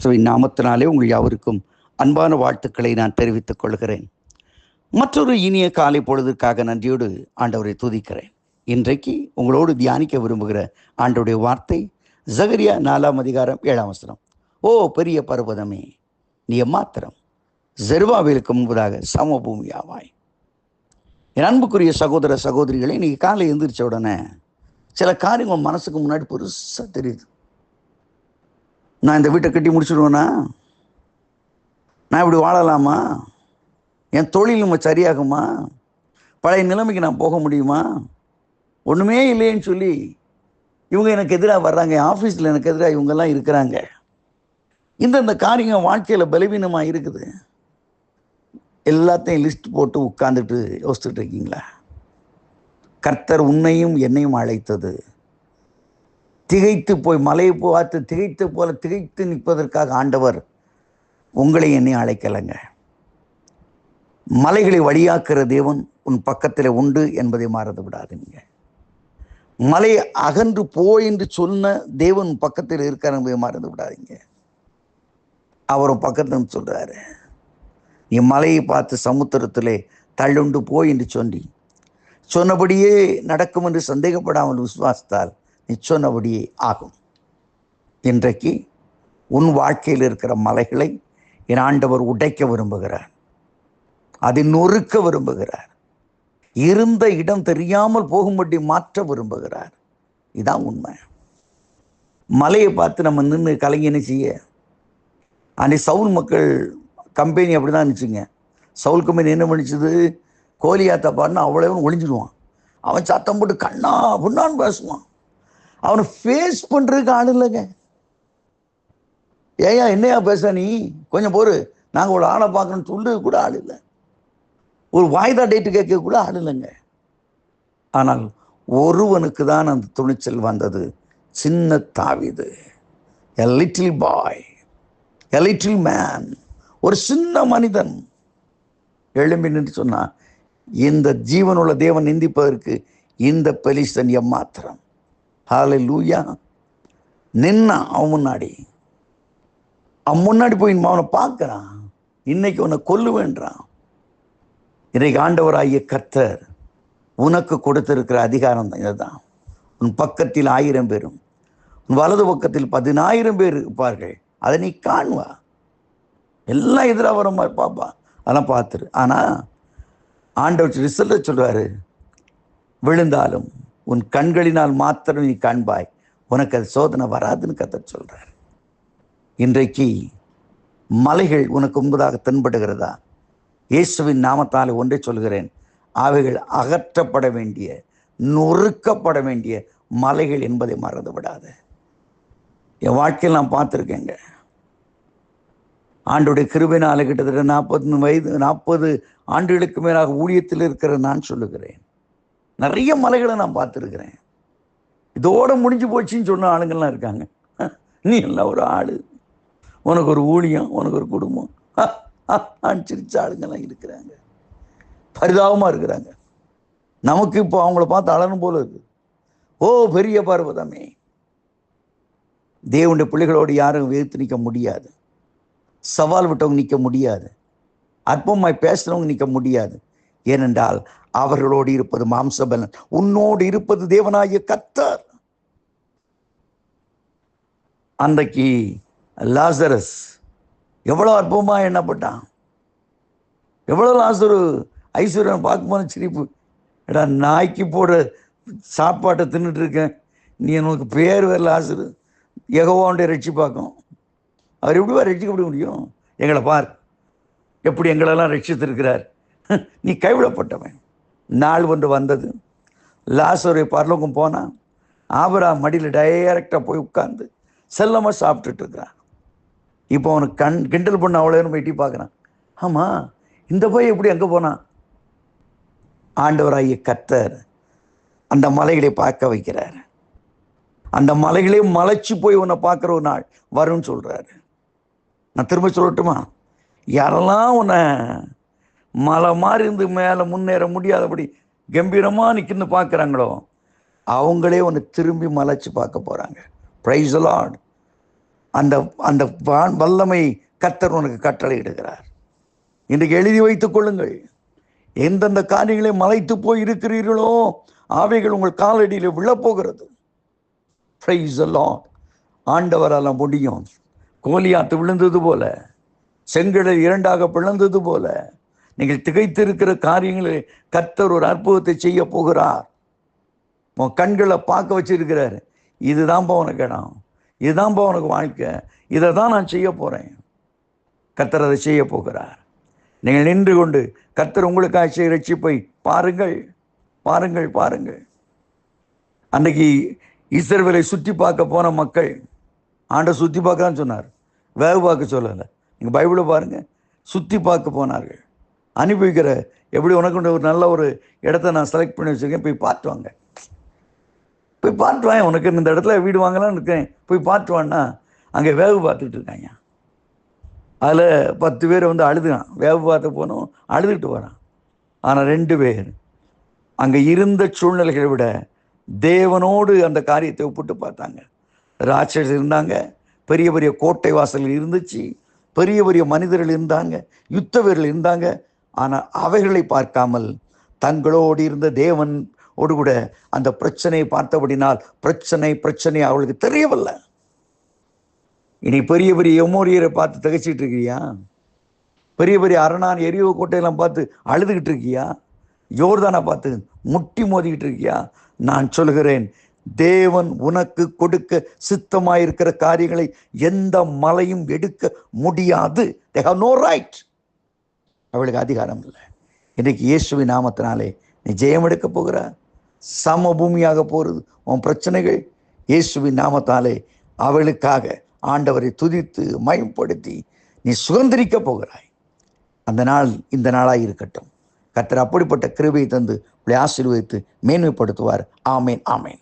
கிறிஸ்துவின் நாமத்தினாலே உங்கள் யாவருக்கும் அன்பான வாழ்த்துக்களை நான் தெரிவித்துக் கொள்கிறேன். மற்றொரு இனிய காலை பொழுதுக்காக நன்றியோடு ஆண்டவரை துதிக்கிறேன். இன்றைக்கு உங்களோடு தியானிக்க விரும்புகிற ஆண்டவருடைய வார்த்தை சகரியா 4:7. ஓ பெரிய பர்வதமே, நீ எம்மாத்திரம் செருபாபேலுக்கு முன்பதாக சமபூமியாவாய். என் அன்புக்குரிய சகோதர சகோதரிகளை, இன்னைக்கு காலை எழுந்திரிச்ச உடனே சில காரியங்கள் மனசுக்கு முன்னாடி பெருசாக தெரியுது. நான் இந்த வீட்டை கட்டி முடிச்சுடுவேனா? நான் இப்படி வாழலாமா? என் தொழில் நம்ம சரியாகுமா? பழைய நிலைமைக்கு நான் போக முடியுமா? ஒன்றுமே இல்லைன்னு சொல்லி இவங்க எனக்கு எதிராக வர்றாங்க, என் ஆஃபீஸில் எனக்கு எதிராக இவங்கெல்லாம் இருக்கிறாங்க. இந்த காரியங்கள் வாழ்க்கையில் பலவீனமாக இருக்குது. எல்லாத்தையும் லிஸ்ட் போட்டு உட்காந்துட்டு யோசிச்சுட்டு இருக்கீங்களா? கர்த்தர் உன்னையும் என்னையும் அழைத்தது திகைத்து போய் மலையை பார்த்து திகைத்து நிற்பதற்காக ஆண்டவர் உங்களை என்னை அழைக்கலைங்க. மலைகளை வழியாக்குற தேவன் உன் பக்கத்தில் உண்டு என்பதை மறந்து விடாதீங்க. மலை அகன்று போய் என்று சொன்ன தேவன் பக்கத்தில் இருக்கார் என்பதை மறந்து விடாதீங்க. அவரும் பக்கத்தில் சொல்றாரு, நீ மலையை பார்த்து சமுத்திரத்திலே தள்ளுண்டு போய் என்று சொன்னபடியே நடக்கும் என்று சந்தேகப்படாமல் விசுவாசித்தால் நீ சொன்னபடியே ஆகும். இன்றைக்கு உன் வாழ்க்கையில் இருக்கிற மலைகளை என் ஆண்டவர் உடைக்க விரும்புகிறார், அதை நொறுக்க விரும்புகிறார், இருந்த இடம் தெரியாமல் போகும்படி மாற்ற விரும்புகிறார். இதான் உண்மை. மலையை பார்த்து நம்ம நின்று கலைஞனை செய்ய அன்னைக்கு சவுல் மக்கள் கம்பெனி அப்படிதான் இருந்துச்சுங்க. சவுல் கம்பெனி என்ன பண்ணிச்சுது? கோலியாத்த பாருன்னா அவ்வளவு ஒளிஞ்சிடுவான். அவன் சத்தம் போட்டு கண்ணா புண்ணான்னு பேசுவான். அவனை ஃபேஸ் பண்ணுறதுக்கு ஆள் இல்லைங்க. ஏயா என்னையா பேச நீ, கொஞ்சம் போரு, நாங்கள் ஒரு ஆளை பார்க்கணும்னு சொல்றது கூட ஆள் இல்லை. ஒரு வாய்தா டேட்டு கேட்க கூட ஆள் இல்லைங்க. ஆனால் ஒருவனுக்கு தான் அந்த துணிச்சல் வந்தது, சின்ன தாவீது. a little boy, a little man, ஒரு சின்ன மனிதன் எழும்பி நின்று சொன்னா, இந்த ஜீவனுள்ள தேவன் நிந்திப்பதற்கு இந்த பெலிஸ்தன் எம்மாத்திரம். ஹல்லேலூயா. நின்னா அவன் முன்னாடி போய் அவனை பார்க்கிறான். இன்னைக்கு உன்னை கொல்லுவேன்றான். இன்றைக்கு ஆண்டவராகிய கர்த்தர் உனக்கு கொடுத்திருக்கிற அதிகாரம் தான் இதுதான். உன் பக்கத்தில் 1000 பேரும் உன் வலது பக்கத்தில் 10,000 பேர் இருப்பார்கள். அதை நீ காணுவா. எல்லாம் எதிராக வர மாதிரி பாப்பா, அதெல்லாம் பார்த்துரு. ஆனால் ஆண்டவர் ரிசல்ட்டை சொல்றாரு, விழுந்தாலும் உன் கண்களினால் மாத்திரம் நீ காண்பாய், உனக்கு அது சோதனை வராதுன்னு கர்த்தர் சொல்றார். இன்றைக்கு மலைகள் உனக்கு முன்பதாக தென்படுகிறதா? இயேசுவின் நாமத்தால் ஒன்றை சொல்கிறேன், அவைகள் அகற்றப்பட வேண்டிய, நொறுக்கப்பட வேண்டிய மலைகள் என்பதை மறந்து விடாத. என் வாழ்க்கையில் நான் பார்த்துருக்கேங்க. ஆண்டோடைய கிருபையினால கிட்டத்தட்ட 40 ஆண்டுகளுக்கு மேலாக ஊழியத்தில் இருக்கிற நான் சொல்லுகிறேன், நிறைய மலைகளை நான் பார்த்துருக்கிறேன். இதோட முடிஞ்சு போச்சுன்னு சொன்ன ஆளுங்கள்லாம் இருக்காங்க. நீ எல்லாம் ஒரு ஆளு, உனக்கு ஒரு ஊழியம், உனக்கு ஒரு குடும்பம் சிரிச்ச ஆளுங்கெல்லாம் இருக்கிறாங்க. பரிதாபமாக இருக்கிறாங்க. நமக்கு இப்போ அவங்கள பார்த்து அழணும் போல இருக்கு. ஓ பெரிய பர்வதமே, தேவனுடைய பிள்ளைகளோடு யாரும் எதிர்த்து நிற்க முடியாது. சவால் விட்டவங்க நிற்க முடியாது. அற்பமாய் பேசுறவங்க நிற்க முடியாது. ஏனென்றால் அவர்களோடு இருப்பது மாம்சபலன், உன்னோடு இருப்பது தேவனாகிய கர்த்தர். அன்றைக்கு லாசரஸ் எவ்வளோ அற்புதமா எண்ணப்பட்டான். எவ்வளோ லாசரு ஐஸ்வர்யம் பார்க்கும்போது சிரிப்பு. எடா நாய்க்கு போடுற சாப்பாட்டை தின்னுட்டு இருக்கேன், நீ எனக்கு பேர் வேறு லாசரு, யெகோவாவுடைய ரட்சிப்பாக்கும். அவர் எப்படிவா ரட்சிக்க முடியும்? எங்களை பார், எப்படி எங்களெல்லாம் ரட்சித்திருக்கிறார். நீ கைவிடப்பட்டவன். நாள் ஒன்று வந்தது, லாசரு பரலோகம் போனான். ஆபிரகாம் மடியில் டைரக்டாக போய் உட்கார்ந்து செல்லமாக சாப்பிட்டுட்டு இருக்கிறான். இப்போ அவனுக்கு கிண்டல் பண்ண அவ்வளோ நேரம் எட்டி பார்க்குறான். ஆமாம், இந்த போய் எப்படி அங்கே போனான்? ஆண்டவராகிய கர்த்தர் அந்த மலைகளை பார்க்க வைக்கிறார். அந்த மலைகளே மலைச்சு போய் உன்னை பார்க்குற ஒரு நாள் வரும்னு சொல்கிறாரு. நான் திரும்ப சொல்லட்டுமா? யாரெல்லாம் உன்னை மலை மாதிரி இருந்து மேலே முன்னேற முடியாதபடி கம்பீரமாக நிற்கின்னு பார்க்குறாங்களோ, அவங்களே உன்னை திரும்பி மலைச்சு பார்க்க போகிறாங்க. Praise the Lord. அந்த அந்த வல்லமை கர்த்தர் உனக்கு கட்டளையிடுகிறார். இன்றைக்கு எழுதி வைத்துக் கொள்ளுங்கள். எந்தெந்த காரியங்களை மலைத்து போய் இருக்கிறீர்களோ அவைகள் உங்கள் காலடியில் விழப்போகிறது. Praise the Lord. ஆண்டவரால் முடியும். கோலியாத்து விழுந்தது போல, செங்கடலை இரண்டாக பிளந்தது போல, நீங்கள் திகைத்திருக்கிற காரியங்களை கர்த்தர் ஒரு அற்புதத்தை செய்ய போகிறார். உன் கண்களை பார்க்க வச்சிருக்கிறார். இதுதான்ப்பா உனக்கு இடம், இதுதான்ப்பா உனக்கு வாழ்க்கை, இதை தான் நான் செய்ய போறேன். கர்த்தர் அதை செய்ய போகிறார். நீங்கள் நின்று கொண்டு கர்த்தர் உங்களுக்காக செய்ய ரட்சிப்பை பாருங்கள், பாருங்கள், பாருங்கள். அன்னைக்கு இஸ்ரவேலை சுற்றி பார்க்க போன மக்கள், ஆண்டவர் சுற்றி பார்க்க தான் சொன்னார், வேவு பார்க்க சொல்லலை. நீங்கள் பைபிளை பாருங்க, சுற்றி பார்க்க போனார்கள். அனுபவிக்கிற எப்படி உனக்கு ஒரு நல்ல ஒரு இடத்த நான் செலக்ட் பண்ணி வச்சுருக்கேன், போய் பார்த்து வாங்க, போய் பார்த்து வாங்க, உனக்கு இந்த இடத்துல வீடு வாங்கலாம்னு இருக்கேன், போய் பார்த்து வான்னா அங்கே வேவு பார்த்துட்டு இருக்காங்க. அதில் 10 பேர் வந்து அழுதுறான். வேவு பார்த்து போனோம், அழுதுகிட்டு வரான். ஆனால் 2 பேர் அங்கே இருந்த சூழ்நிலைகளை விட தேவனோடு அந்த காரியத்தை ஒப்பிட்டு பார்த்தாங்க. ராட்சசர் இருந்தாங்க, பெரிய பெரிய கோட்டை வாசல்கள் இருந்துச்சு, பெரிய பெரிய மனிதர்கள் இருந்தாங்க, யுத்த வீரர்கள் இருந்தாங்க. ஆனால் அவைகளை பார்க்காமல் தங்களோடு இருந்த தேவனோடு கூட அந்த பிரச்சனையை பார்த்தபடினால் பிரச்சனை அவளுக்கு தெரியவில்லை. இனி பெரிய பெரிய எமோரியரை பார்த்து திகைச்சிட்டு இருக்கியா? பெரிய பெரிய அரணான் எரியோ கோட்டையெல்லாம் பார்த்து அழுதுகிட்டு இருக்கியா? யோர்தானை பார்த்து முட்டி மோதிக்கிட்டு இருக்கியா? நான் சொல்கிறேன், தேவன் உனக்கு கொடுக்க சித்தமாயிருக்கிற காரியங்களை எந்த மலையும் எடுக்க முடியாது. They have no right. அவளுக்கு அதிகாரம் இல்லை. இன்னைக்கு இயேசுவின் நாமத்தினாலே நீ ஜெயம் எடுக்க போகிற, சம பூமியாக போகிறது உன் பிரச்சனைகள். இயேசுவின் நாமத்தாலே அவளுக்காக ஆண்டவரை துதித்து மயப்படுத்தி நீ சுதந்திரிக்க போகிறாய். அந்த நாள் இந்த நாளாக இருக்கட்டும். கர்த்தர் அப்படிப்பட்ட கிருபையை தந்து ஆசீர்வதித்து மேன்மைப்படுத்துவார். ஆமேன், ஆமேன்.